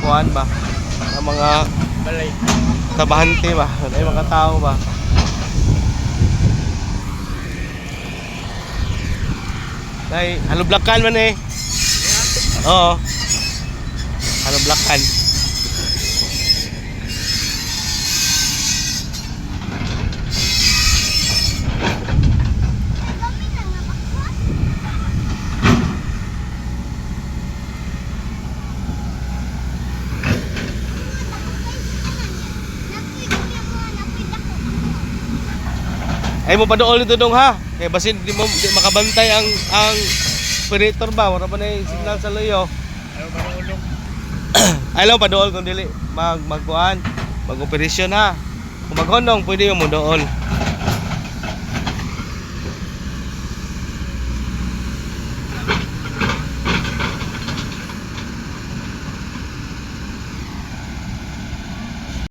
kuan ba, ang mga Balay. tabahante ba, ay mga tao ba. Ay, halublakan man eh. Oo. Halublakan. Ay mo paduol dito dong ha. Kay basin di makabantay ang operator ba, wala pa na yung signal sa loyo. Ayaw ba ulong? Ay lang paduol kung dili magkuan, mag-operasyon ha. Kung maghonong pwede mo dool.